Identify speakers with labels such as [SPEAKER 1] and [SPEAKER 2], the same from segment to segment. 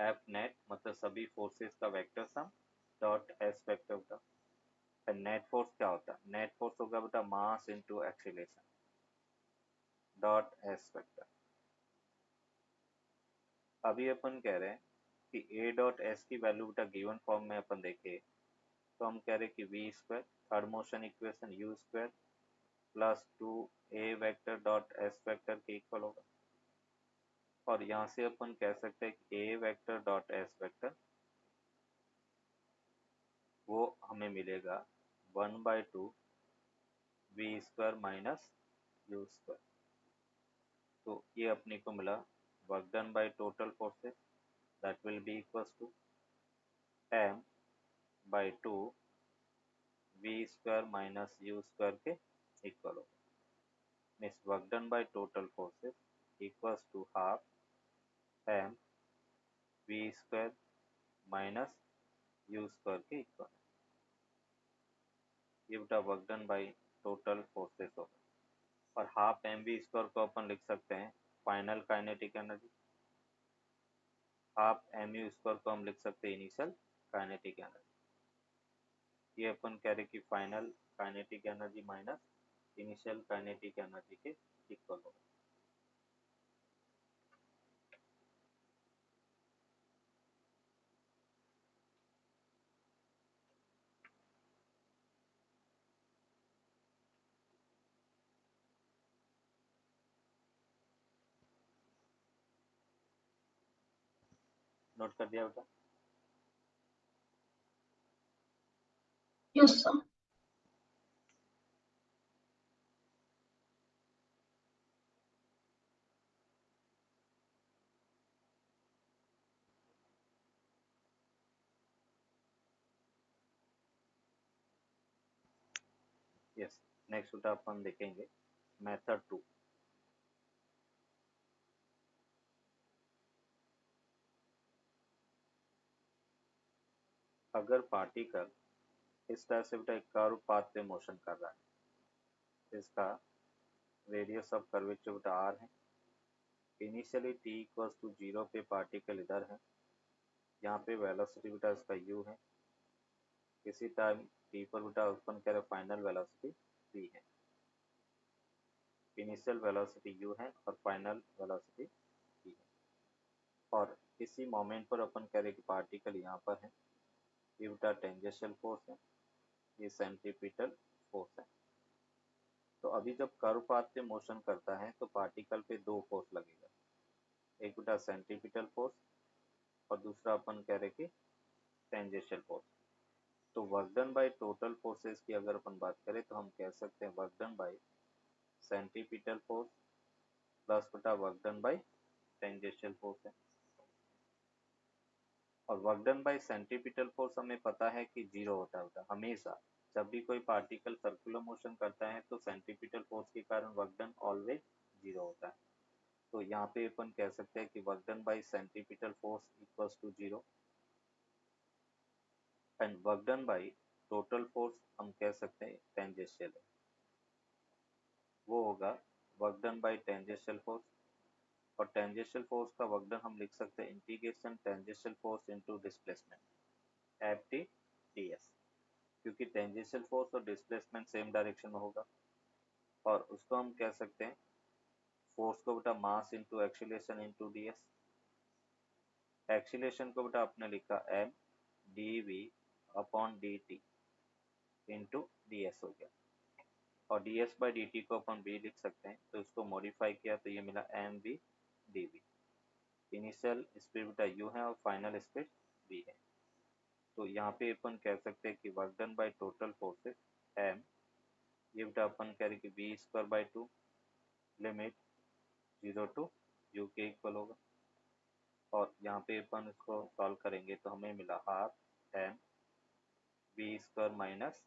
[SPEAKER 1] F net मतलब सभी forces का vector sum dot S vector बेटा। नेट फोर्स क्या होता है? नेट फोर्स होगा बेटा mass into acceleration dot S vector. अभी अपन कह रहे हैं कि ए डॉट एस की वैल्यू बेटा गिवन फॉर्म में अपन देखें तो हम कह रहे हैं कि V square third motion equation U square plus 2 A vector dot S vector के इक्वल होगा। और यहाँ से अपन कह सकते हैं कि A vector dot S vector वो हमें मिलेगा 1/2 V square minus U square. तो ये अपने को मिला work done by total forces that will be equals to m/2 V square minus U square के इक्वल होगा। Means work done by total forces equals to half m V square minus U square के equal. ये बेटा work done by total forces होगा। और half M we square को अपन लिख सकते हैं final kinetic energy, half M U square को हम लिख सकते हैं इनिशियल काइनेटिक एनर्जी। ये अपन कह रहे कि final kinetic energy minus initial kinetic energy के इक्वल होगा। नोट कर दिया बेटा?
[SPEAKER 2] Yes sir.
[SPEAKER 1] यस। नेक्स्ट बेटा अपन देखेंगे मेथड 2। अगर पार्टिकल इस तरह से बेटा एक कर्व पाथ पे मोशन कर रहा है, इसका रेडियस ऑफ कर्वेचर बेटा r है। इनिशियली t इक्वल्स टू 0 पे पार्टिकल इधर है, यहाँ पे वेलोसिटी बेटा इसका u है। इसी टाइम t पर बेटा अपन कह रहे फाइनल वेलोसिटी v है। इनिशियल वेलोसिटी u है और फाइनल वेलोसिटी v है। और इसी मोमेंट पर अपन कह रहे कि पार्टिकल यहाँ पर है, ये बेटा टेंजेंशियल फोर्स है, ये सेंट्रीपिटल फोर्स है। तो अभी जब कर्व पाथ पे मोशन करता है तो पार्टिकल पे दो फोर्स लगेगा, एक बेटा सेंट्रीपिटल फोर्स और दूसरा अपन कह रहे कि टेंजेंशियल फोर्स। तो work done by total forces की अगर अपन बात करें तो हम कह सकते हैं work done by centripetal force plus बेटा work done by tangential force है। और work done by centripetal force हमें पता है कि जीरो होता है हमेशा। जब भी कोई पार्टिकल सर्कुलर मोशन करता है तो सेंट्रीपिटल फोर्स के कारण वर्क डन ऑलवेज जीरो होता है। तो यहाँ पे अपन कह सकते हैं कि work done by centripetal force equals to zero and work done by total force हम कह सकते हैं टेंजेंशियल है, वो होगा work done by tangential force. और टेंजेंशियल फोर्स का वर्क डन हम लिख सकते हैं integration tangential force into displacement F T D S, क्योंकि टेंजेंशियल फोर्स और डिस्प्लेसमेंट सेम डायरेक्शन में होगा। और उसको हम कह सकते हैं फोर्स को बेटा mass into acceleration into D S. Acceleration को बेटा आपने लिखा M D V upon D T into D S हो गया। और D S by D T को अपन बी लिख सकते हैं, तो इसको मॉडिफाई किया तो ये मिला M V D V. Initial speed बेटा यू है और फाइनल स्पीड वी है। तो यहाँ पे अपन कह सकते हैं कि work done by total forces M, ये बेटा अपन कह रहे कि V square by 2 limit 0 to U के इक्वल होगा। और यहाँ पे अपन इसको सॉल्व करेंगे तो हमें मिला half M we square minus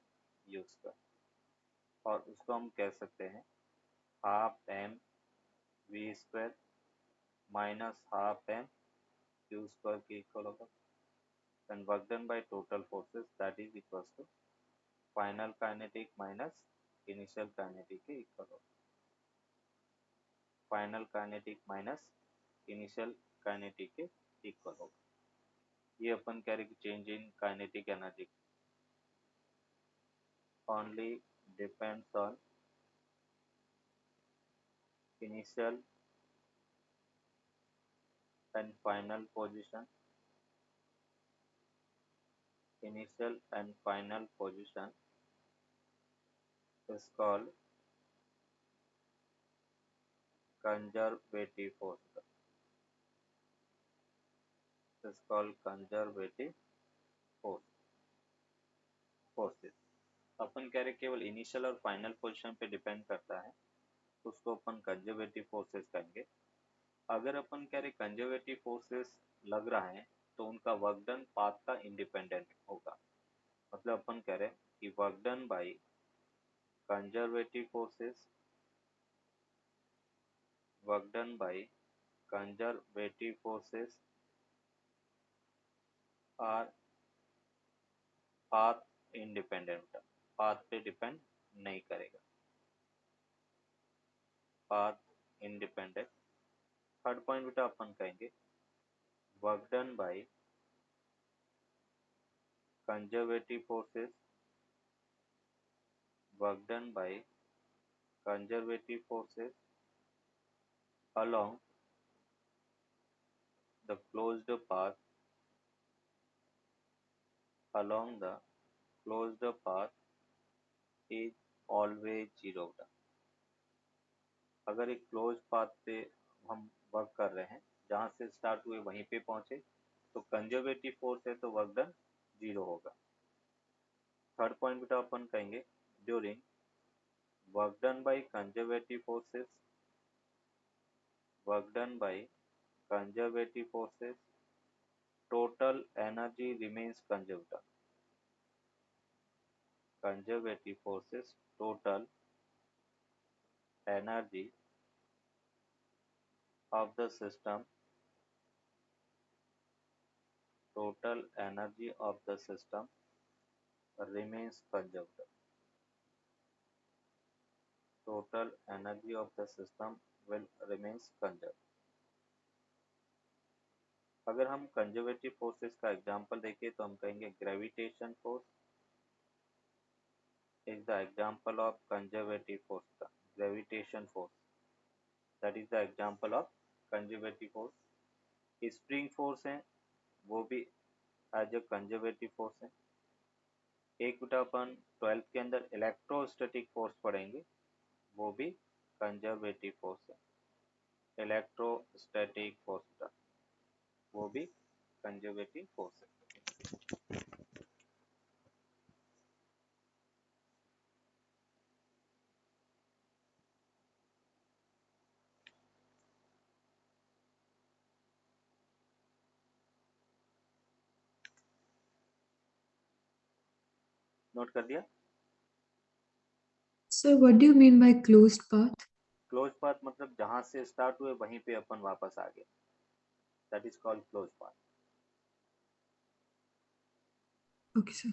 [SPEAKER 1] U square. और उसको हम कह सकते हैं half M we square minus half M U square के इक्वल होगा। And work done by total forces that is equals to final kinetic minus initial kinetic के equal होगा। Final kinetic minus initial kinetic के equal होगा। ये अपन कह रहे कि change in kinetic energy only depends on initial and final position. Initial and final position is called conservative force. Is called conservative force forces. अपन कह रहे केवल इनिशियल और फाइनल पोजीशन पे डिपेंड करता है, उसको अपन कंजर्वेटिव फोर्सेस कहेंगे। अगर अपन कह रहे कंजर्वेटिव फोर्सेस लग रहा है तो उनका वर्क डन पाथ का इंडिपेंडेंट होगा। मतलब अपन कह रहे कि work done by conservative forces, work done by conservative forces our path independent, path पे डिपेंड नहीं करेगा, पाथ इंडिपेंडेंट। थर्ड पॉइंट बेटा अपन कहेंगे work done bye conservative forces, work done by conservative forces along the closed path, along the closed path is always zero। अगर एक close path पे हम वर्क कर रहे हैं, जहाँ से स्टार्ट हुए वहीं पे पहुंचे, तो कंजर्वेटिव फोर्स है तो वर्क डन जीरो होगा। थर्ड पॉइंट बेटा अपन कहेंगे during work done by conservative forces, work done by conservative forces total energy remains conserved। Conservative forces total energy of the system, total energy of the system remains conserved। Total energy of the system will remains conserved। अगर हम conservative forces का example देखें तो हम कहेंगे gravitation force is the example of conservative force। का gravitation force, that is the example of conservative force। Spring force है वो भी एज ए कंजर्वेटिव फोर्स है। एक बेटा अपन 12th के अंदर इलेक्ट्रोस्टैटिक फोर्स पढ़ेंगे, वो भी कंजर्वेटिव फोर्स है। इलेक्ट्रोस्टैटिक फोर्स वो भी कंजर्वेटिव फोर्स है। नोट कर दिया?
[SPEAKER 3] Sir, what do you mean by closed path?
[SPEAKER 1] Close path मतलब जहां से स्टार्ट हुए वहीं पे अपन वापस आ गए, that is called close path.
[SPEAKER 3] Okay, sir.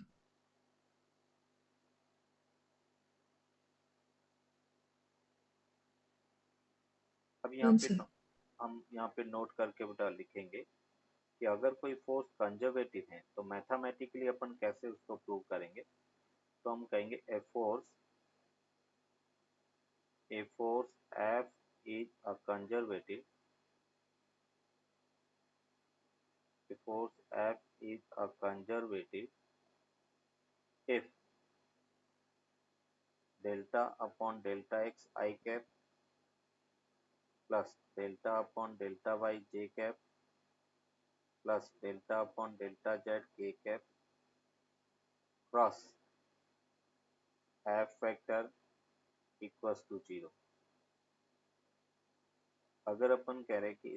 [SPEAKER 1] अब यहाँ
[SPEAKER 3] Done,
[SPEAKER 1] पे
[SPEAKER 3] sir.
[SPEAKER 1] हम यहाँ पे नोट करके बेटा लिखेंगे कि अगर कोई फोर्स कंजर्वेटिव है तो मैथमेटिकली अपन कैसे उसको प्रूव करेंगे। तो हम कहेंगे a force F is a conservative, a force F is a conservative if delta upon delta x I cap plus delta upon delta y j cap plus delta upon delta z k cap cross F factor equals to 0। अगर अपन कह रहे हैं कि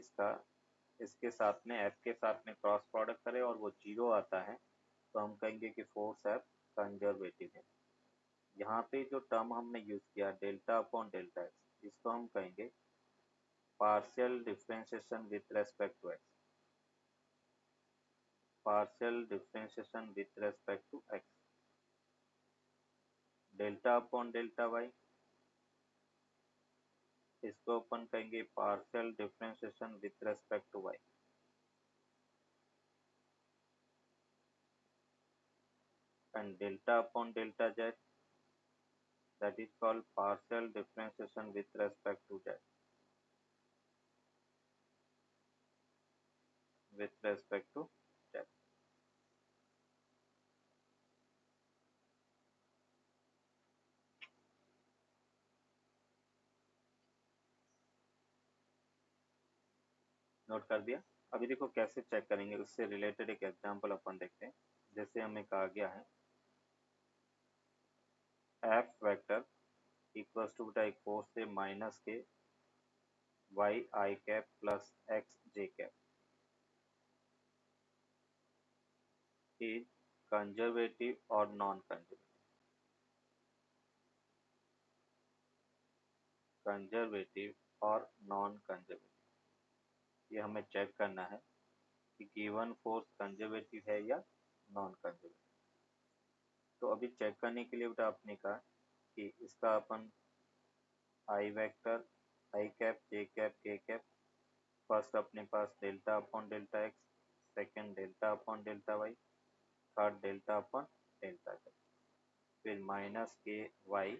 [SPEAKER 1] इसके साथ में F के साथ में क्रॉस प्रोडक्ट करें और वो 0 आता है तो हम कहेंगे कि फोर्स F कंजर्वेटिव है। यहाँ पे जो टर्म हमने यूज किया डेल्टा अपॉन डेल्टा एक्स, इसको हम कहेंगे partial differentiation with respect to X, partial differentiation with respect to X. Delta upon delta Y, इसको अपन कहेंगे partial differentiation with respect to Y. and delta upon delta z, that is called partial differentiation with respect to z. With respect to z. Note कर दिया। अभी देखो कैसे check करेंगे, उससे रिलेटेड एक एग्जांपल अपन देखते हैं। जैसे हमें कहा गया है एफ वेक्टर इक्वल्स टू बेटा एक फोर्स से माइनस के Y I cap plus X J cap is conservative और नॉन कंजर्वेटिव। कंजर्वेटिव और नॉन कंजर्वेटिव, ये हमें चेक करना है कि गिवन फोर्स कंजर्वेटिव है या नॉन कंजर्वेटिव। तो अभी चेक करने के लिए बेटा आपने कहा कि इसका अपन i vector i cap j cap k cap, first अपने पास delta upon delta x, second delta upon delta y, third delta upon delta z, फिर माइनस के वाई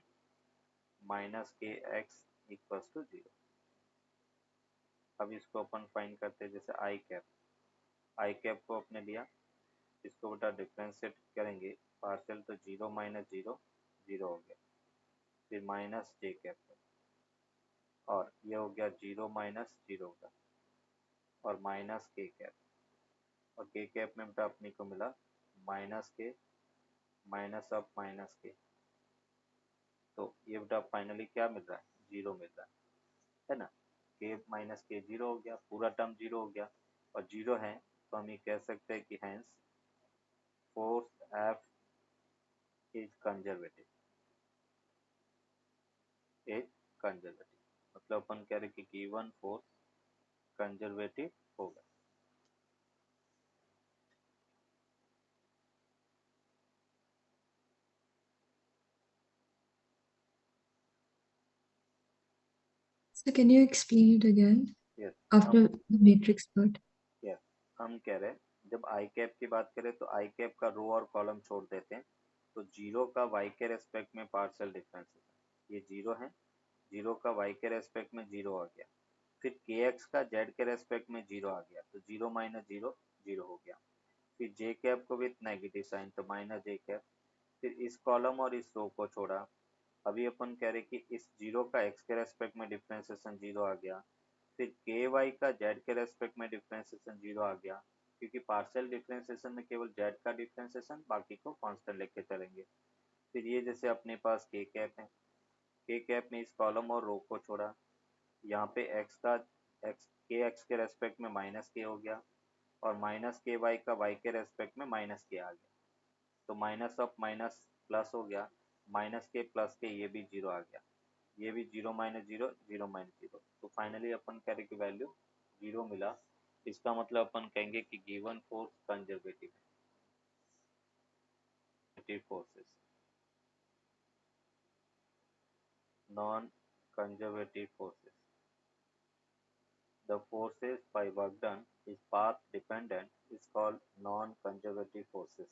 [SPEAKER 1] माइनस के एक्स इक्वल्स टू 0। अब इसको अपन फाइंड करते हैं। जैसे आई कैप को अपने लिया, इसको बेटा डिफ्रेंशिएट करेंगे, पार्शियल तो 0 माइनस 0 0 हो गया, फिर माइनस जे कैप और ये हो गया 0 माइनस 0 का और माइनस के कैप, और के कैप में बेटा अपने को मिला माइनस के माइनस ऑफ माइनस के। तो ये बेटा फाइनली क्या मिल रहा है, 0 मिल रहा है ना। के माइनस के 0 हो गया, पूरा टर्म 0 हो गया, और 0 है तो हम ये कह सकते हैं कि hence force F is conservative. Is conservative मतलब अपन कह रहे कि गिवन फोर्स कंजर्वेटिव होगा।
[SPEAKER 3] So can you explain it again
[SPEAKER 1] yes
[SPEAKER 3] after the matrix part?
[SPEAKER 1] Yes हम कह रहे हैं जब आई कैप की बात करें तो आई कैप का रो और कॉलम छोड़ देते हैं, तो 0 का वाई के रेस्पेक्ट में पार्शियल डिफरेंस है, ये 0 है, 0 का वाई के रेस्पेक्ट में 0 आ गया, फिर के एक्स का जेड के रेस्पेक्ट में 0 आ गया, तो 0 माइनस 0 0 हो गया, फिर जे कैप को विथ नेगेटिव साइन तो माइनस जे कैप, फिर इस कॉलम और इस रो को छोड़ा। अभी अपन कह रहे कि इस 0 का एक्स के रेस्पेक्ट में डिफ्रेंसिएशन 0 आ गया, फिर के वाई का जेड के रेस्पेक्ट में डिफ्रेंसिएशन 0 आ गया, क्योंकि पार्शियल डिफ्रेंसिएशन में केवल जेड का डिफ्रेंसिएशन, बाकी को कांस्टेंट लेके चलेंगे। फिर ये जैसे अपने पास के कैप है, के कैप में इस कॉलम और रो को छोड़ा, यहाँ पे एक्स का एक्स के रेस्पेक्ट में माइनस के हो गया, और माइनस के वाई का वाई के रेस्पेक्ट में माइनस के आ गया, तो माइनस ऑफ माइनस प्लस हो गया, माइनस के प्लस के ये भी 0 आ गया, ये भी 0 माइनस 0 0 माइनस 0, तो फाइनली अपन कह रहे कि वैल्यू 0 मिला। इसका मतलब अपन कहेंगे कि given force conservative forces. Non conservative forces, the forces by work done is path dependent is called non conservative forces.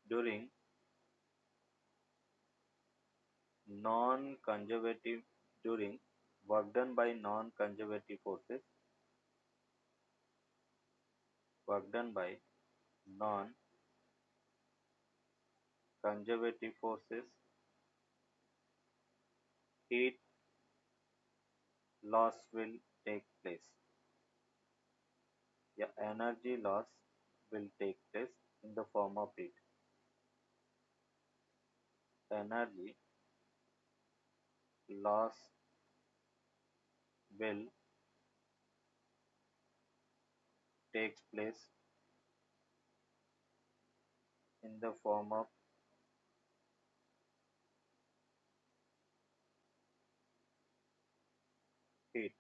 [SPEAKER 1] During non-conservative during work done by non-conservative forces, work done by non-conservative forces, heat loss will take place, या energy loss will take place in the form of heat. Energy loss will takes place in the form of heat.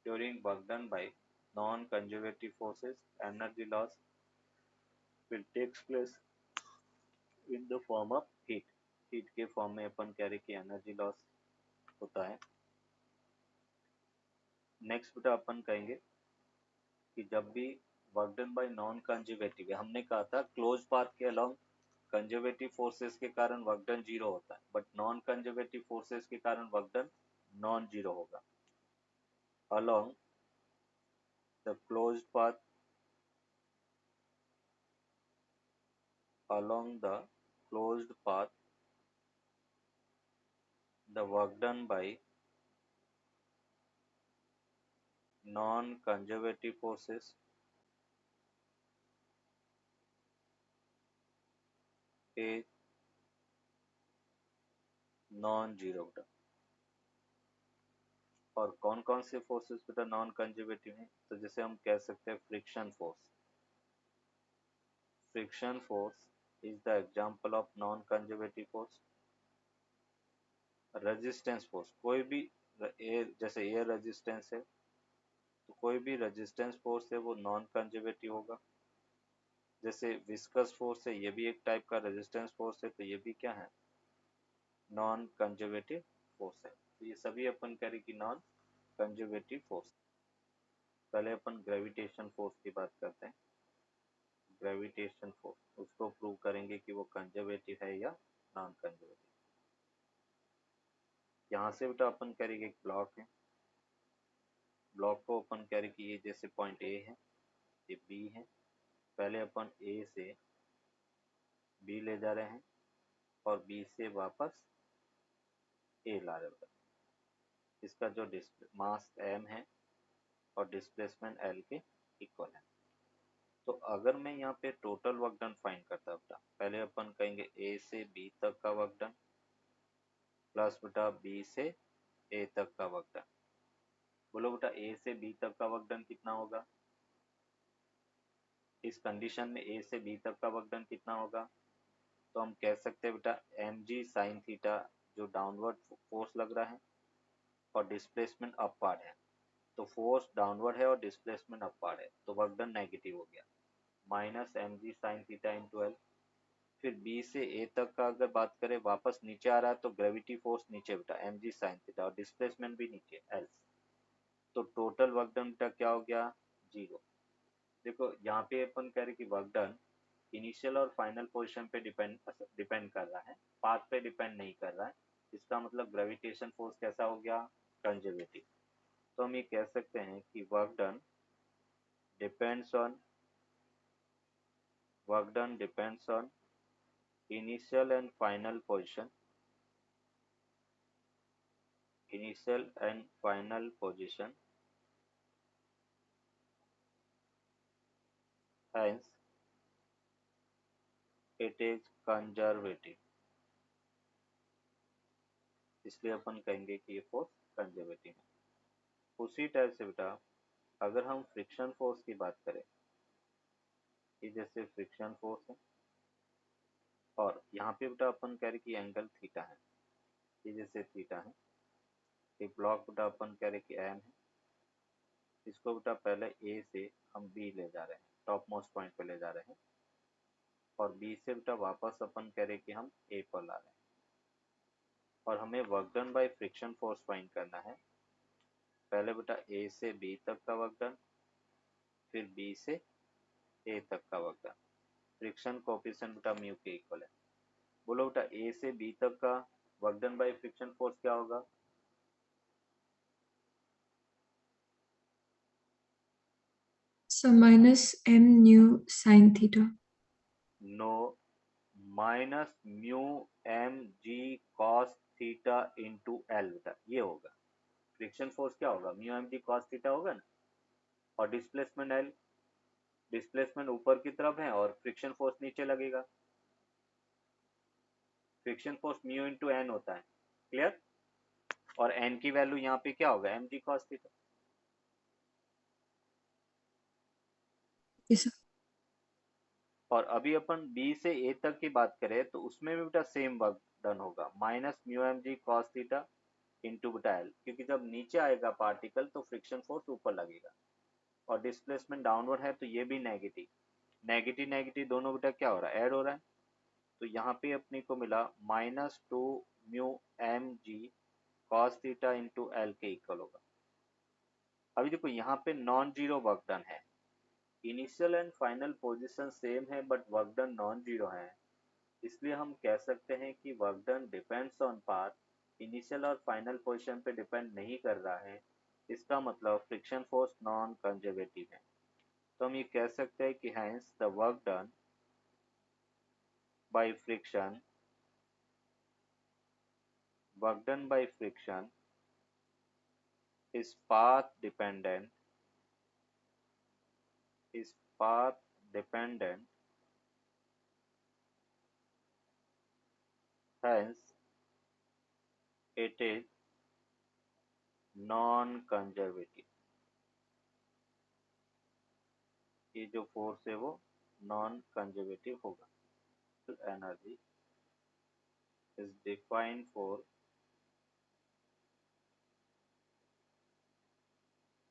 [SPEAKER 1] During work done by non-conservative forces, energy loss will takes place in the form of heat. Heat के form में अपन कह रहे कि energy loss होता है। Next बेटा अपन कहेंगे कि जब भी work done bye non conservative, हमने कहा था क्लोज पाथ के अलोंग कंजर्वेटिव फोर्सेस के कारण वर्क डन जीरो होता है, बट नॉन कंजर्वेटिव फोर्सेस के कारण वर्क डन नॉन जीरो होगा। Along the close path, along the closed path, the work done by non-conservative forces is non-zero बेटा। और कौन कौन से फोर्सेस बेटा नॉन कंजर्वेटिव हैं? तो जैसे हम कह सकते हैं friction force. Friction force is the example of non conservative force. Resistance force, कोई भी एयर, जैसे एयर रेजिस्टेंस है, तो कोई भी रेजिस्टेंस फोर्स है वो नॉन कंजर्वेटिव होगा। जैसे विस्कस फोर्स है, ये भी एक टाइप का रेजिस्टेंस फोर्स है, तो ये भी क्या है? नॉन कंजर्वेटिव फोर्स है। तो ये सभी अपन करें कि नॉन कंजर्वेटिव फोर्स। पहले अपन ग्रेविटेशन फोर्स की बात करते हैं। ग्रेविटेशन फोर्स, उसको प्रूव करेंगे कि वो कंजर्वेटिव है या नॉन कंजर्वेटिव। यहाँ से बेटा अपन करेंगे एक ब्लॉक है, ब्लॉक को अपन करें कि ये जैसे पॉइंट ए है, ये बी है। पहले अपन ए से बी ले जा रहे हैं और बी से वापस ए ला रहे हैं। इसका जो मास m है और डिस्प्लेसमेंट l के इक्वल है। तो अगर मैं यहाँ पे टोटल वर्क डन फाइंड करता बेटा, पहले अपन कहेंगे a से b तक का वर्क डन प्लस बेटा b से a तक का वर्क डन। बोलो बेटा a से b तक का वर्क डन कितना होगा? इस कंडीशन में a से b तक का वर्क डन कितना होगा? तो हम कह सकते हैं बेटा mg sin थीटा, जो डाउनवर्ड फोर्स लग रहा है और डिस्प्लेसमेंट अपवर्ड है, तो फोर्स डाउनवर्ड है और डिस्प्लेसमेंट अपवर्ड है, तो वर्क डन नेगेटिव हो गया, minus mg sin theta into L. फिर b से a तक का अगर बात करें, वापस नीचे आ रहा है तो ग्रेविटी फोर्स नीचे बेटा mg sin थीटा और डिस्प्लेसमेंट भी नीचे एल। तो टोटल वर्क डन बेटा क्या हो गया? जीरो। देखो यहाँ पे अपन कह रहे कि वर्क डन इनिशियल और फाइनल पोजीशन पे डिपेंड कर रहा है, पाथ पे डिपेंड नहीं कर रहा है। इसका मतलब ग्रेविटेशन फोर्स कैसा हो गया? कंजर्वेटिव। तो हम ये कह सकते हैं कि work done depends on initial and final position, hence it is conservative। इसलिए अपन कहेंगे कि ये फोर्स कंजर्वेटिव है। उसी टाइप से बेटा अगर हम फ्रिक्शन फोर्स की बात करें, कि जैसे फ्रिक्शन फोर्स है और यहाँ पे बेटा अपन कह रहे कि एंगल थीटा है, ये जैसे थीटा है, एक ब्लॉक बेटा अपन कह रहे कि एम है, इसको बेटा पहले ए से हम बी ले जा रहे हैं, टॉप मोस्ट पॉइंट पे ले जा रहे हैं, और बी से बेटा वापस अपन कह रहे कि हम ए पर ला रहे हैं, और हमें work done by friction force find करना है। पहले बेटा ए से बी तक का वर्क डन, फिर बी से ए तक का वर्क डन। फ्रिक्शन कोएफिशिएंट बेटा म्यू के इक्वल है। बोलो बेटा ए से बी तक का work done by friction force क्या होगा?
[SPEAKER 3] So minus m nu sin theta.
[SPEAKER 1] No, minus mu M G cos theta into L बेटा, ये होगा फ्रिक्शन फोर्स। क्या होगा? Mu M G cos theta होगा ना, और डिस्प्लेसमेंट एल, डिस्प्लेसमेंट ऊपर की तरफ है और फ्रिक्शन फोर्स नीचे लगेगा। Friction force mu into N होता है, क्लियर? और एन की वैल्यू यहाँ पे क्या होगा? एम जी कॉस थीटा।
[SPEAKER 3] Yes, sir.
[SPEAKER 1] और अभी अपन बी से ए तक की बात करें तो उसमें भी बेटा सेम वर्क डन होगा, minus mu M G cos theta into बेटा एल, क्योंकि जब नीचे आएगा पार्टिकल तो फ्रिक्शन फोर्स ऊपर लगेगा, और डिस्प्लेसमेंट डाउनवर्ड है तो ये भी नेगेटिव। नेगेटिव नेगेटिव दोनों बेटा क्या हो रहा है? ऐड हो रहा है। तो यहाँ पे अपने को मिला minus two mu M G cos theta into l के इक्वल होगा। अभी देखो यहाँ पे नॉन जीरो वर्क डन है, initial and final position same है but work done non zero है, इसलिए हम कह सकते हैं कि work done depends on path, initial और फाइनल पोजीशन पे डिपेंड नहीं कर रहा है। इसका मतलब फ्रिक्शन फोर्स नॉन कंजर्वेटिव है। तो हम ये कह सकते हैं कि hence the work done by friction is path dependent hence it is non conservative. ये जो फोर्स है वो नॉन कंजर्वेटिव होगा। Energy is defined for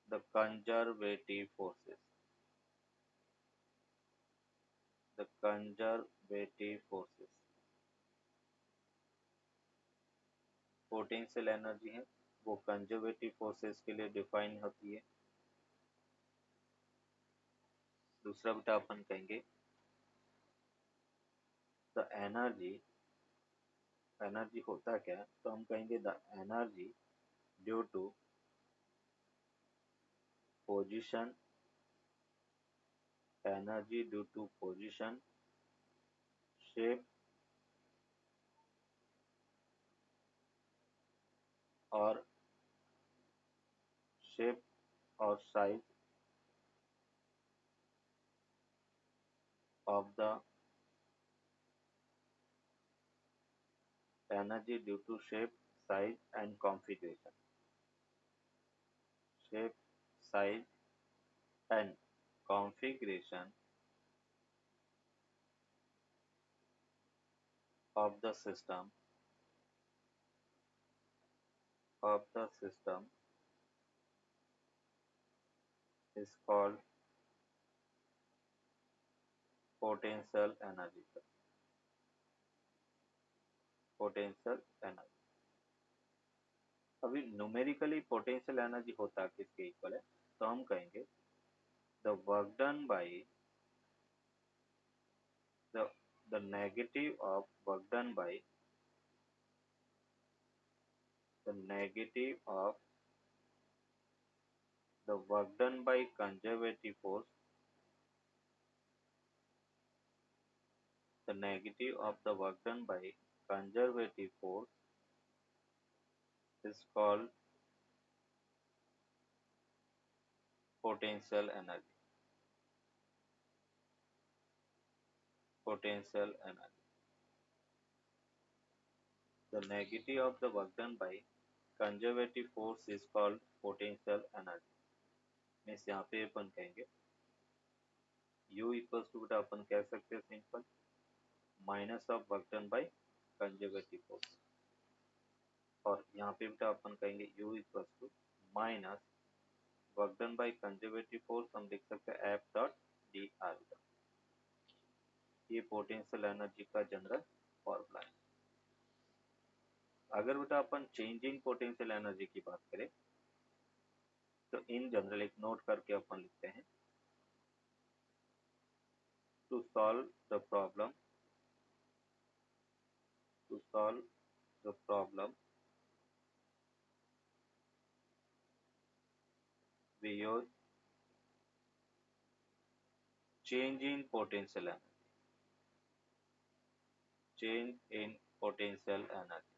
[SPEAKER 1] the conservative forces. Potential energy है वो कंजर्वेटिव फोर्सेस के लिए डिफाइन होती है। दूसरा बेटा अपन कहेंगे द एनर्जी होता क्या है, तो हम कहेंगे the energy due to position shape और size of the energy due to shape size and configuration. Shape size and configuration of the system is called potential energy। अभी न्यूमेरिकली पोटेंशियल एनर्जी होता किसके इक्वल है, तो हम कहेंगे the work done by the negative of work done by conservative force, is called potential energy। The negative of the work done by conservative force is called potential energy। Means यहाँ पे अपन कहेंगे U equals to बेटा अपन कह सकते हैं simple minus of work done by conservative force, और यहाँ पे बेटा अपन कहेंगे U equals to minus work done by conservative force, हम लिख सकते हैं F डॉट डी आर। ये पोटेंशियल एनर्जी का जनरल फॉर्मूला है। अगर बेटा अपन चेंज इन पोटेंशियल एनर्जी की बात करें तो इन जनरल एक नोट करके अपन लिखते हैं to solve the problem we use change in potential energy।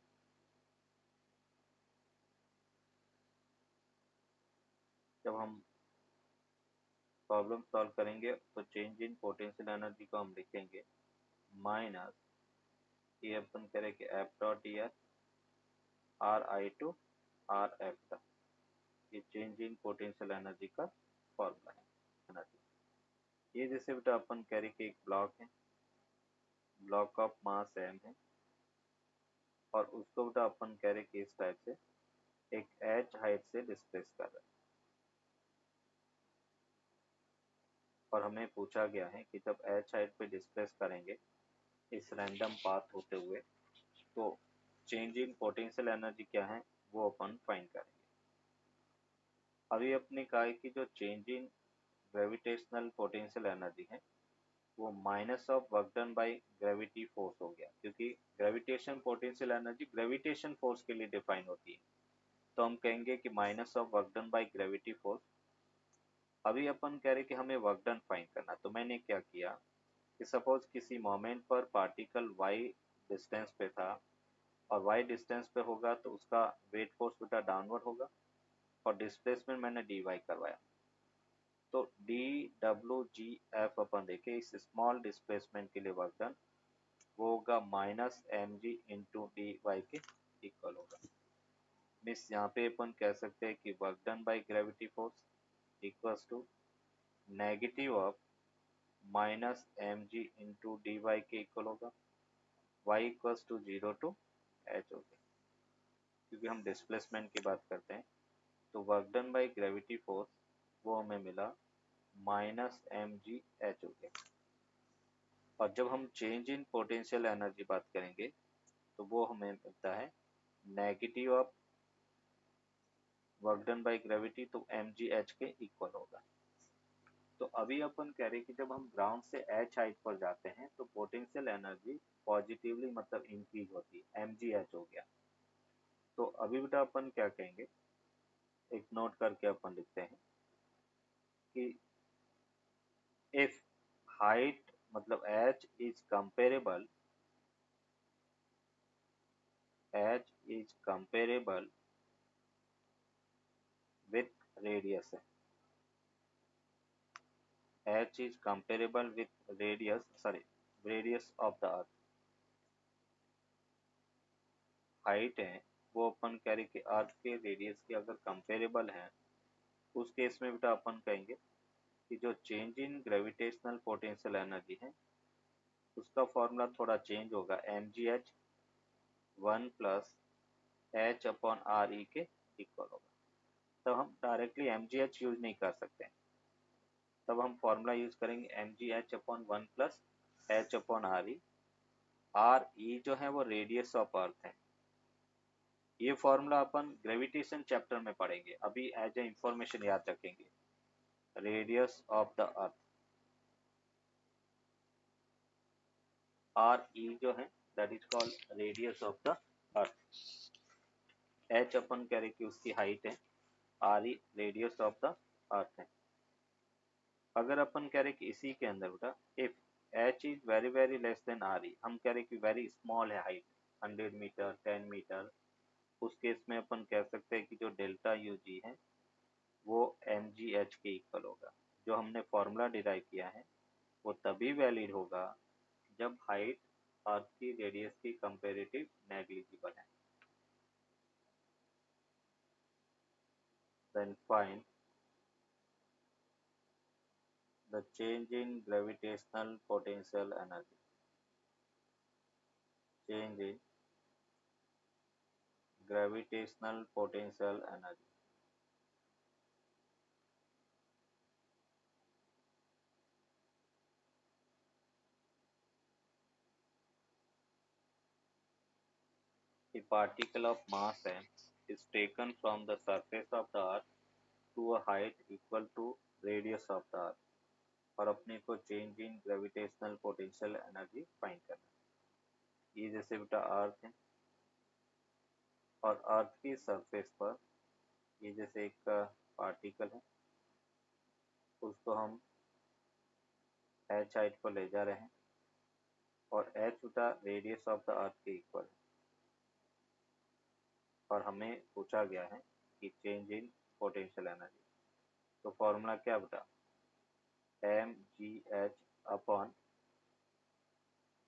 [SPEAKER 1] जब हम प्रॉब्लम सॉल्व करेंगे तो चेंज इन पोटेंशियल एनर्जी को हम लिखेंगे माइनस ये अपन करेंगे F dot D R R I to R F तक। ये चेंज इन पोटेंशियल एनर्जी का फॉर्मूला है। ये जैसे बेटा अपन कह के एक ब्लॉक है, ब्लॉक ऑफ मास m है, और उसको बेटा अपन कह रहे कि इस टाइप से एक h हाइट से डिस्प्लेस कर रहे हैं, और हमें पूछा गया है कि जब h हाइट पे डिस्प्लेस करेंगे इस रैंडम पाथ होते हुए तो चेंज इन पोटेंशियल एनर्जी क्या है वो अपन फाइंड करेंगे। अभी अपने कहा है कि जो change in gravitational potential energy है वो minus of work done by gravity force हो गया, क्योंकि gravitation potential energy gravitation force के लिए डिफाइन होती है, तो हम कहेंगे कि minus of work done by gravity force. अभी अपन कह रहे कि हमें वर्क डन फाइंड करना, तो मैंने क्या किया कि सपोज किसी मोमेंट पर पार्टिकल y डिस्टेंस पे था और y डिस्टेंस पे होगा तो उसका वेट फोर्स बेटा डाउनवर्ड होगा और डिस्प्लेसमेंट मैंने dy करवाया, तो dWgf अपन देखे इस स्मॉल डिस्प्लेसमेंट के लिए वर्क डन वो होगा माइनस mg इंटू dy के इक्वल होगा। मिस यहाँ पे अपन कह सकते हैं कि work done by gravity force equals to negative of minus mg into dy के इक्वल होगा, y equals to 0 to h हो गया, क्योंकि हम डिस्प्लेसमेंट की बात करते हैं। तो work done by gravity force वो हमें मिला माइनस mg h हो गया। और जब हम चेंज इन पोटेंशियल एनर्जी बात करेंगे तो वो हमें मिलता है negative of work done by gravity, तो mg h के इक्वल होगा। तो अभी अपन कह रहे हैं कि जब हम ग्राउंड से h हाइट पर जाते हैं तो पोटेंशियल एनर्जी पॉजिटिवली मतलब इंक्रीज होती है, mg h हो गया। तो अभी बेटा अपन क्या कहेंगे, एक नोट करके अपन लिखते हैं कि इफ हाइट मतलब h is comparable with radius है, h is comparable with radius of the earth। Height है वो अपन कह रहे कि अर्थ के रेडियस के अगर कंपेरेबल है, उस केस में बेटा अपन कहेंगे कि जो change in gravitational potential energy है उसका फॉर्मूला थोड़ा चेंज होगा, mgh 1 plus h upon R E के इक्वल होगा। तब हम डायरेक्टली mgh यूज नहीं कर सकते, तब हम फॉर्मूला यूज करेंगे mgh upon 1 plus h upon R ई जो है वो रेडियस ऑफ अर्थ है। ये फॉर्मूला अपन ग्रेविटेशन चैप्टर में पढ़ेंगे, अभी एज ए इंफॉर्मेशन याद रखेंगे, radius of the earth R E जो है that is called radius of the earth. h अपन कह रहे कि उसकी हाइट है, R E radius of the earth है। अगर अपन कह रहे कि इसी के अंदर बेटा if h is very very less than R E, हम कह रहे कि वेरी स्मॉल है हाइट 100 मीटर 10 मीटर, उस केस में अपन कह सकते हैं कि जो डेल्टा यू जी है वो mgh के इक्वल होगा। जो हमने फॉर्मूला डिराइव किया है वो तभी वैलिड होगा जब हाइट अर्थ की रेडियस की कंपेरेटिव नेग्लिजिबल है। Then find the change in gravitational potential energy. Change in gravitational potential energy. A particle of mass m is taken from the surface of the earth to a height equal to radius of the earth, और अपने को change in gravitational potential energy find करना है। ये जैसे बेटा अर्थ है और अर्थ की सरफेस पर ये जैसे एक पार्टिकल है, उसको हम h हाइट पर ले जा रहे हैं और h बेटा रेडियस ऑफ द अर्थ के इक्वल है, और हमें पूछा गया है कि चेंज इन पोटेंशियल एनर्जी। तो फॉर्मूला क्या बेटा, mgh upon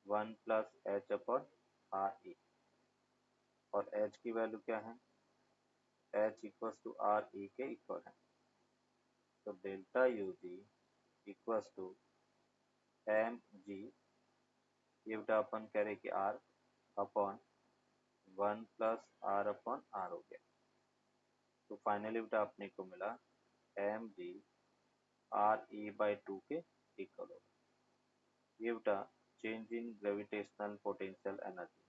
[SPEAKER 1] 1 plus h upon R E, और h की वैल्यू क्या है, h equals to R E के इक्वल है। तो delta U G equals to M G, ये बेटा अपन कह रहे कि r upon 1 plus R upon R हो गया। तो फाइनली बेटा अपने को मिला M G R E by 2 के इक्वल होगा। ये बेटा change in gravitational potential energy.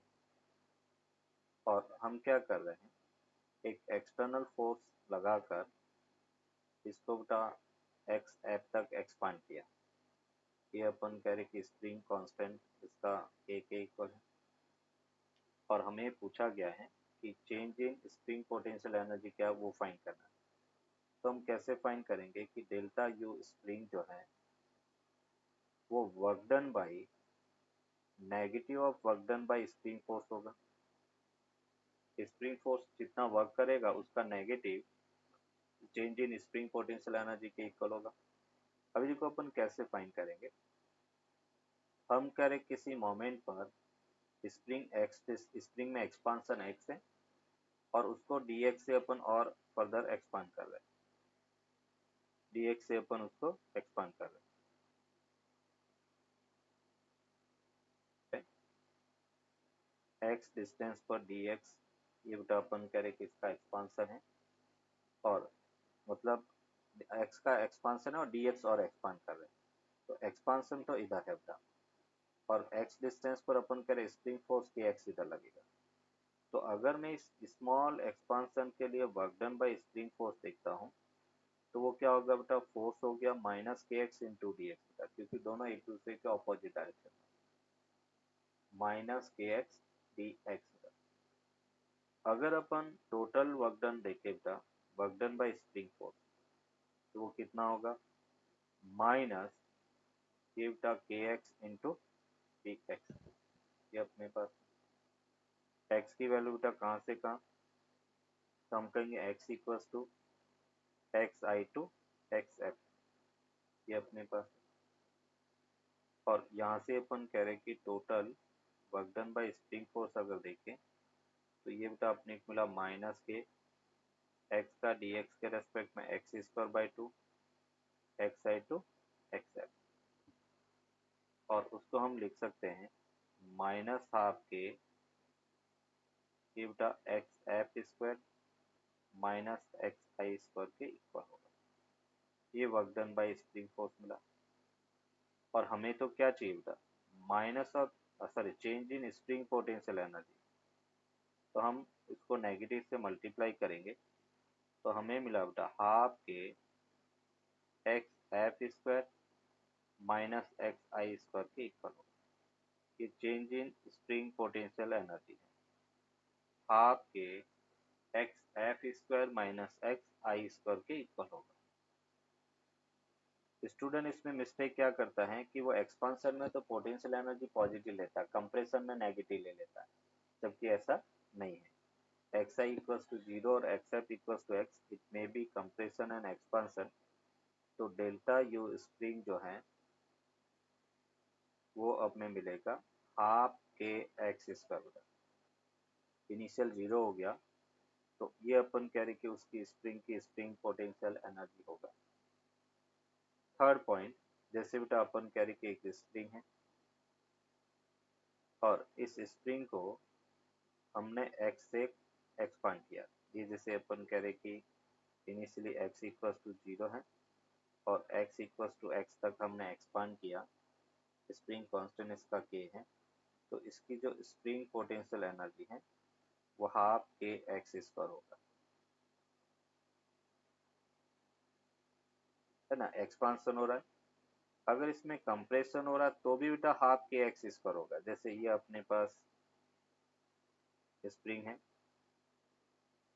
[SPEAKER 1] और हम क्या कर रहे हैं, एक एक्सटर्नल फोर्स लगाकर इसको बेटा एक्स एफ तक एक्सपांड किया, ये अपन कह रहे कि स्प्रिंग कांस्टेंट इसका के इक्वल है। और हमें पूछा गया है कि change in spring potential energy क्या है, वो फाइंड करना है। तो हम कैसे फाइंड करेंगे कि डेल्टा यू स्प्रिंग जो है वो work done by negative of work done by spring force होगा। स्प्रिंग फोर्स जितना वर्क करेगा उसका negative change in spring potential energy के इक्वल होगा। अभी देखो अपन कैसे फाइंड करेंगे। हम करें किसी मोमेंट पर स्प्रिंग में एक्सपांसन एक्स है और उसको dx से अपन और फर्दर एक्सपांड कर रहे हैं, dx से अपन उसको एक्सपांड कर रहे हैं। x डिस्टेंस पर dx ये बेटा अपन कह रहे कि इसका एक्सपांसन है, और मतलब x का एक्सपांसन है और dx और एक्सपांड कर रहे हैं, तो एक्सपांसन तो इधर है बेटा, और x डिस्टेंस पर अपन कह रहे स्प्रिंग फोर्स के x इधर लगेगा। तो अगर मैं इस स्मॉल एक्सपांसन के लिए work done by spring force देखता हूँ तो वो क्या होगा बेटा, फोर्स हो गया माइनस के एक्स इंटू डी एक्स बेटा, क्योंकि दोनों एक दूसरे के ऑपोजिट डायरेक्शन में, माइनस के एक्स डी एक्स। अगर अपन टोटल वर्क डन देखें बेटा, work done by spring force, तो वो कितना होगा, माइनस के बेटा के एक्स इंटू डी एक्स। ये अपने पास एक्स की वैल्यू बेटा कहाँ से कहाँ, तो हम कहेंगे X equals to X I to X F, ये अपने पास। और यहाँ से अपन कह रहे कि total work done by spring force अगर देखें तो ये बेटा अपने को मिला माइनस के एक्स का डी एक्स के रेस्पेक्ट में X square by two X I to X F, और उसको हम लिख सकते हैं माइनस हाफ के बेटा x f square minus x i square के इक्वल होगा। ये work done by spring force मिला। और हमें तो क्या चाहिए बेटा, minus of sorry change in spring potential energy, तो हम इसको नेगेटिव से मल्टीप्लाई करेंगे तो हमें मिला बेटा half k x f square minus x i square के इक्वल होगा। ये change in spring potential energy है, half k x f square minus x i square के इक्वल होगा। स्टूडेंट इसमें मिस्टेक क्या करता है कि वो एक्सपांशन में तो पोटेंशियल एनर्जी पॉजिटिव लेता है, कंप्रेशन में नेगेटिव ले लेता है, जबकि ऐसा नहीं है। xi equals to 0 और xf equals to x, it may be compression and expansion। तो डेल्टा यू स्प्रिंग जो है वो अब में मिलेगा half k x square, initial 0 हो गया, तो ये अपन कह रहे कि उसकी स्प्रिंग पोटेंशियल एनर्जी होगा। थर्ड पॉइंट, जैसे बेटा अपन कह रहे कि एक स्प्रिंग है और इस स्प्रिंग को हमने x से एक्सपांड किया, ये जैसे अपन कह रहे कि इनिशियली x इक्वल्स टू 0 है और x इक्वल्स टू x तक हमने एक्सपांड किया, स्प्रिंग कांस्टेंट इसका k है, तो इसकी जो स्प्रिंग पोटेंशियल एनर्जी है वो हाफ के एक्स स्क्वायर होगा, है ना। एक्सपांशन हो रहा है, अगर इसमें कंप्रेशन हो रहा है तो भी बेटा हाफ के एक्स स्क्वायर होगा। जैसे ये अपने पास स्प्रिंग है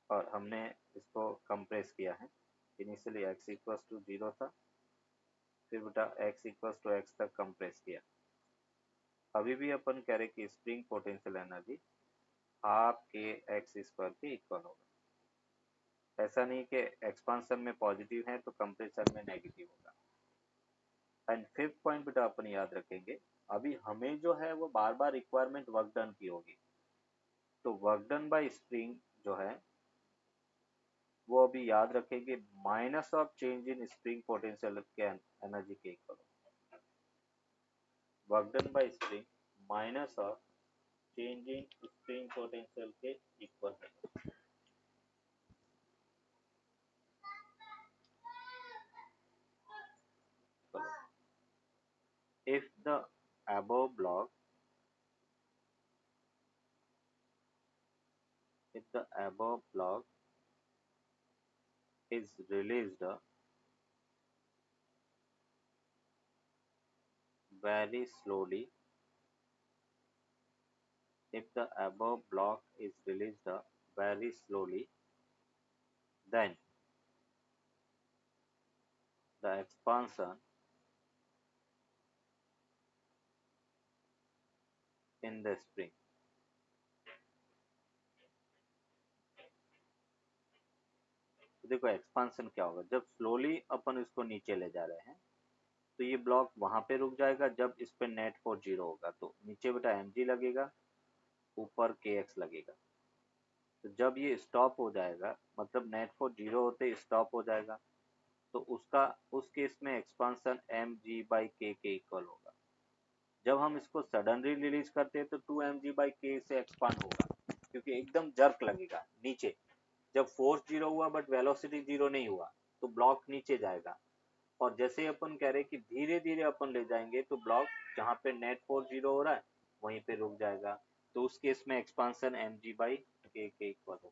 [SPEAKER 1] और हमने इसको कंप्रेस किया है, इनिशियली x इक्वल्स टू 0 था, फिर बेटा x इक्वल्स टू x तक कंप्रेस किया, अभी भी अपन कह रहे कि spring potential energy half k x square के इक्वल होगा। ऐसा नहीं कि एक्सपांशन में पॉजिटिव है तो कंप्रेशन में नेगेटिव होगा। एंड फिफ्थ पॉइंट बेटा अपन याद रखेंगे, अभी हमें जो है वो बार बार रिक्वायरमेंट वर्क डन की होगी, तो वर्क डन बाय स्प्रिंग जो है वो अभी याद रखेंगे minus of change in spring potential के एनर्जी के equal, work done by spring minus of change in spring potential के इक्वल है। If the above block is released very slowly. If the above block is released very slowly, then the expansion in the spring. तो देखो expansion क्या होगा, जब slowly अपन इसको नीचे ले जा रहे हैं तो ये ब्लॉक वहां पे रुक जाएगा जब इस पे नेट फोर्स 0 होगा, तो नीचे बेटा mg लगेगा, ऊपर kx लगेगा। तो जब ये स्टॉप हो जाएगा, मतलब नेट फोर्स 0 होते स्टॉप हो जाएगा, तो उसका उस केस में एक्सपांशन mg/k के इक्वल होगा। जब हम इसको सडनली रिलीज करते हैं तो 2mg/k से एक्सपांड होगा, क्योंकि एकदम जर्क लगेगा नीचे। जब फोर्स 0 हुआ बट वेलोसिटी 0 नहीं हुआ तो ब्लॉक नीचे जाएगा। और जैसे अपन कह रहे हैं कि धीरे धीरे अपन ले जाएंगे तो ब्लॉक जहाँ पे नेट फोर्स 0 हो रहा है वहीं पे रुक जाएगा, तो उस केस में एक्सपांशन mg/k के इक्वल होगा।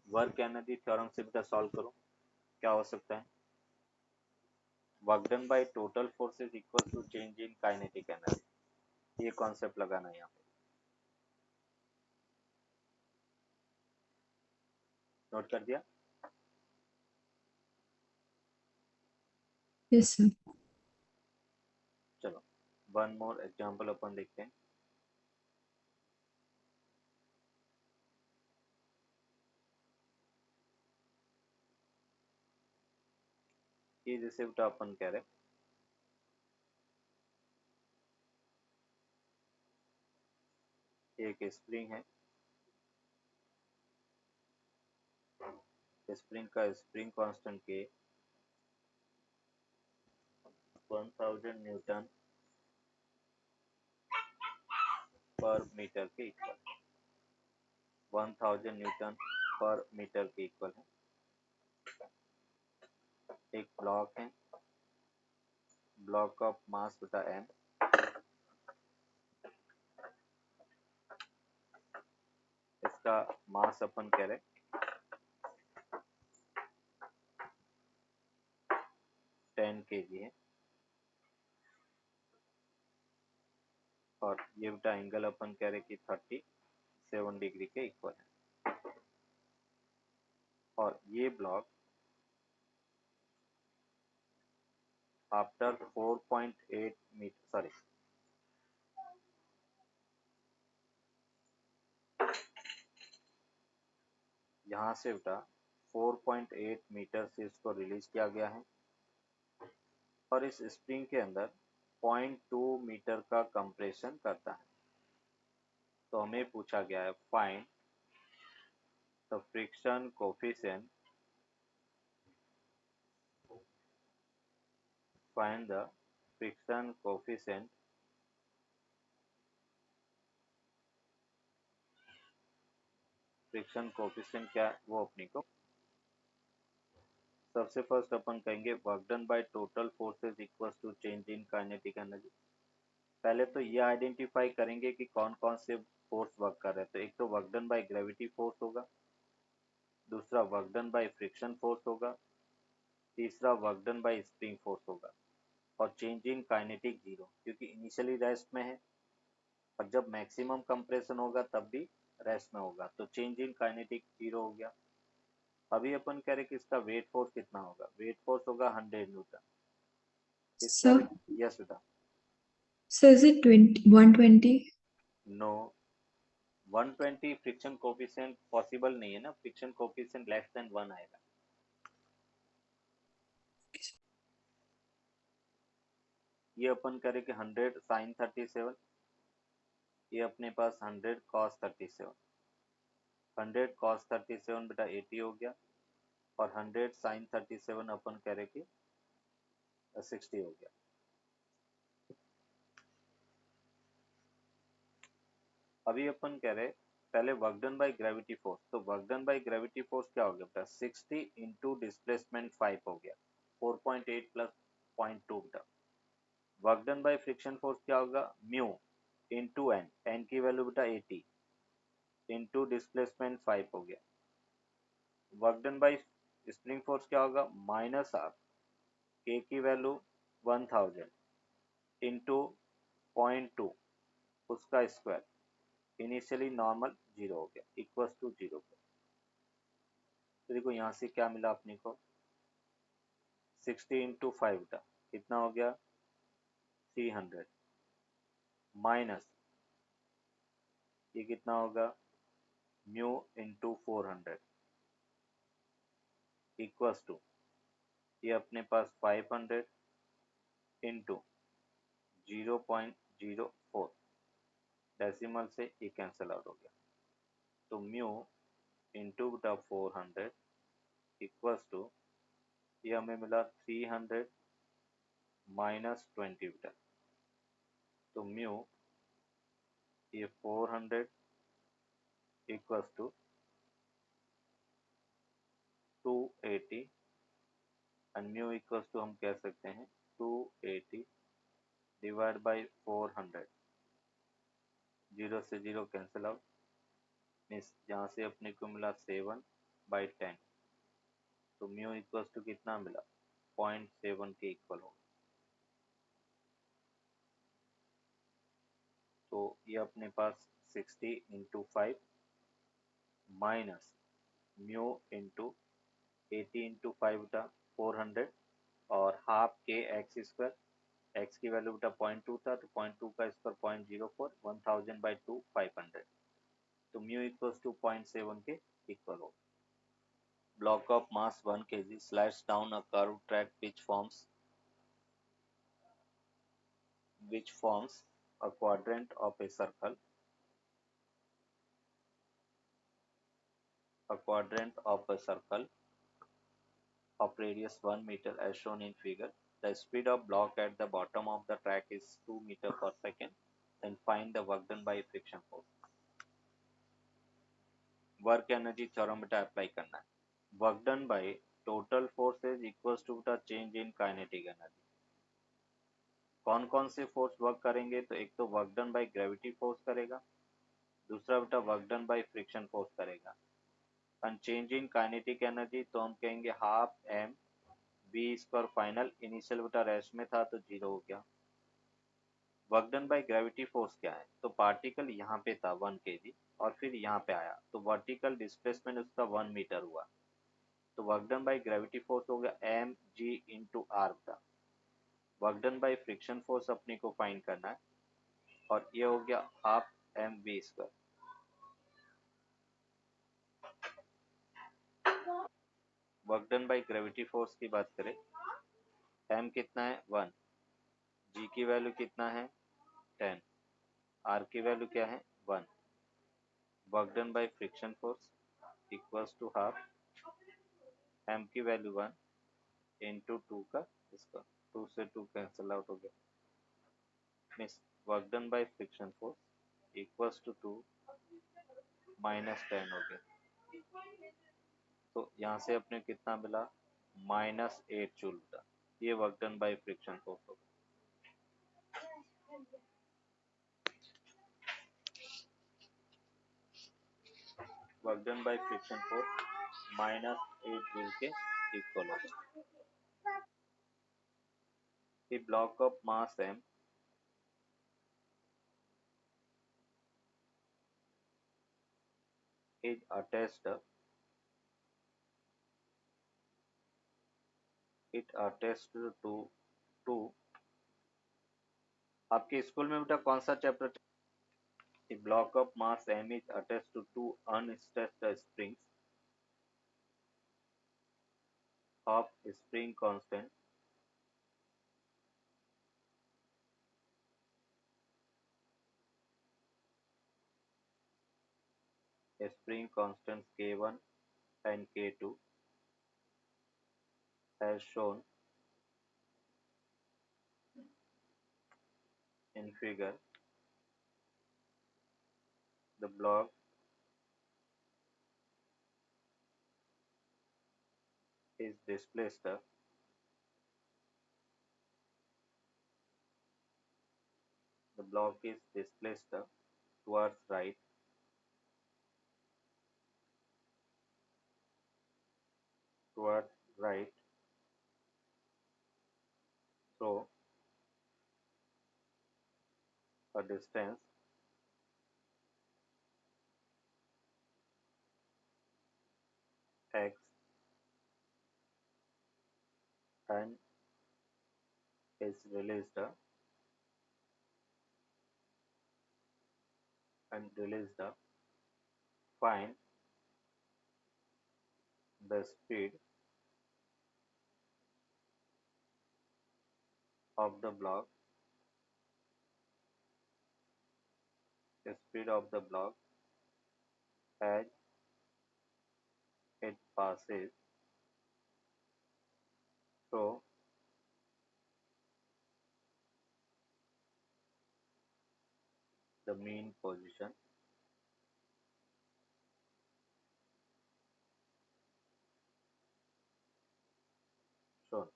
[SPEAKER 1] वर्क एनर्जी थ्योरम से बेटा सॉल्व करो, क्या हो सकता है? Work done by total force is equal to change in kinetic energy, ये कॉन्सेप्ट लगाना है यहाँ पे। नोट कर दिया?
[SPEAKER 3] Yes, sir.
[SPEAKER 1] चलो वन मोर एग्जांपल अपन देखते हैं। ये जैसे बेटा अपन कह रहे हैं एक स्प्रिंग है, स्प्रिंग का स्प्रिंग कांस्टेंट के 1000 न्यूटन पर मीटर के इक्वल, 1000 न्यूटन पर मीटर के इक्वल है। एक ब्लॉक है, ब्लॉक ऑफ मास बटा m, इसका मास अपन कह रहे 10 kg है, और ये बेटा एंगल अपन कह रहे कि 37 डिग्री के इक्वल है। और ये ब्लॉक आफ्टर 4.8 मीटर, सॉरी यहाँ से बेटा 4.8 मीटर से इसको रिलीज किया गया है, और इस स्प्रिंग के अंदर 0.2 मीटर का कंप्रेशन करता है। तो हमें पूछा गया है find the friction coefficient, find the friction coefficient friction coefficient क्या है वो अपने को सबसे फर्स्ट अपन कहेंगे work done by total forces equals to change in kinetic energy. पहले तो ये आइडेंटिफाई करेंगे कि कौन कौन से फोर्स वर्क कर रहे हैं। तो एक तो work done by gravity force होगा, दूसरा work done by friction force होगा, तीसरा work done by spring force होगा, और चेंज इन काइनेटिक 0, क्योंकि इनिशियली रेस्ट में है और जब मैक्सिमम कंप्रेशन होगा तब भी रेस्ट में होगा, तो चेंज इन काइनेटिक 0 हो गया। अभी अपन कह रहे कि इसका वेट फोर्स कितना होगा, वेट फोर्स होगा 100 न्यूटन। इसका
[SPEAKER 3] Sir,
[SPEAKER 1] यस बेटा,
[SPEAKER 3] so is it 120?
[SPEAKER 1] No 120 friction coefficient possible नहीं है ना, फ्रिक्शन कोफिशिएंट लेस देन 1 आएगा। ये अपन करें कि 100 sin 37, ये अपने पास 100 cos 37, 100 cos 37 बेटा 80 हो गया, और 100 sin 37 अपन करें कि 60 हो गया। अभी अपन कह रहे पहले work done by gravity force, तो work done by gravity force क्या हो गया बेटा 60 इंटू डिस्प्लेसमेंट 5 हो गया, 4.8 प्लस 0.2 बेटा work done by friction force क्या होगा, म्यू इंटू एन, एन की वैल्यू बेटा 80 इंटू डिस्प्लेसमेंट 5 हो गया। Work done by spring force क्या होगा, माइनस आर, के की वैल्यू 1000 इंटू 0.2 उसका स्क्वायर, इनिशियली नॉर्मल 0 हो गया, इक्वल्स टू 0। तो देखो यहाँ से क्या मिला अपने को, 60 इंटू 5 था कितना हो गया 300, माइनस ये कितना होगा म्यू इंटू 400 इक्वल्स टू ये अपने पास 500 इंटू 0.04, डेसिमल से ये कैंसिल आउट हो गया। तो म्यू इंटू बेटा 400 इक्वल्स टू ये हमें मिला 300 माइनस 20 बेटा। तो म्यू ये 400 equals to 280 and mu equals to हम कह सकते हैं 280 डिवाइड बाई 400, 0 से 0 कैंसिल आउट, मीन्स यहाँ से अपने को मिला 7/10। तो म्यू इक्वल्स टू कितना मिला 0.7 के इक्वल हो। तो ये अपने पास 60 into 5 minus mu into 80 into 5 था 400 और half k x square, x की वैल्यू बेटा 0.2 था तो 0.2 का स्क्वायर 0.04, 1000/2 500। तो म्यू इक्वल्स टू 0.7 के इक्वल हो। Block of mass 1 kg slides down a curved track which forms a quadrant of a circle of radius 1 meter as shown in figure. The speed of block at the bottom of the track is 2 meter per second. Then find the work done by friction force. Work energy theorem बेटा apply करना है। Work done by total force is equals to the change in kinetic energy. कौन कौन से force work करेंगे, तो एक तो work done by gravity force करेगा, दूसरा बेटा work done by friction force करेगा। And change in kinetic energy तो हम कहेंगे half M we square final, initial बेटा रेस्ट में था तो 0 हो गया। Work done by gravity force क्या है, तो पार्टिकल यहाँ पे था 1 kg और फिर यहाँ पे आया तो वर्टिकल डिस्प्लेसमेंट उसका 1 मीटर हुआ। तो work done by gravity force हो गया एम जी इंटू आर का। Work done by friction force अपने को फाइंड करना है और ये हो गया half M we square. Work done by gravity force की बात करें, एम कितना है 1, जी की वैल्यू कितना है 10, आर की वैल्यू क्या है 1। Work done by friction force equals to half M की वैल्यू 1 इंटू 2 का इसका, 2 से 2 कैंसिल आउट हो गया, means work done by friction force equals to 2 minus 10 हो गया। तो यहाँ से अपने कितना मिला -8 जूल का। ये work done by friction force होगा। Work done by friction force -8 joule के इक्वल होगा। The block of mass m is attached to आपके स्कूल में बेटा कौन सा chapter? The block of mass m is attached to two unstressed springs of spring constant K1 and K2 as shown in figure. The block is displaced block is displaced towards right through a distance x and is released, find the speed of the block as it passes through the mean position shown.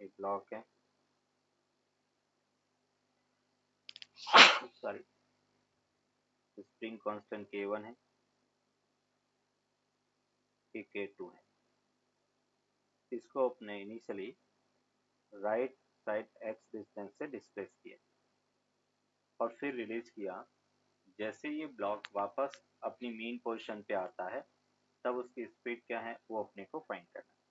[SPEAKER 1] एक block है, sorry, spring constant K1 है, ये K2 है। इसको अपने initially right side x distance से displace किया और फिर रिलीज किया। जैसे ये ब्लॉक वापस अपनी मेन पोजीशन पे आता है तब उसकी स्पीड क्या है वो अपने को फाइंड करना है।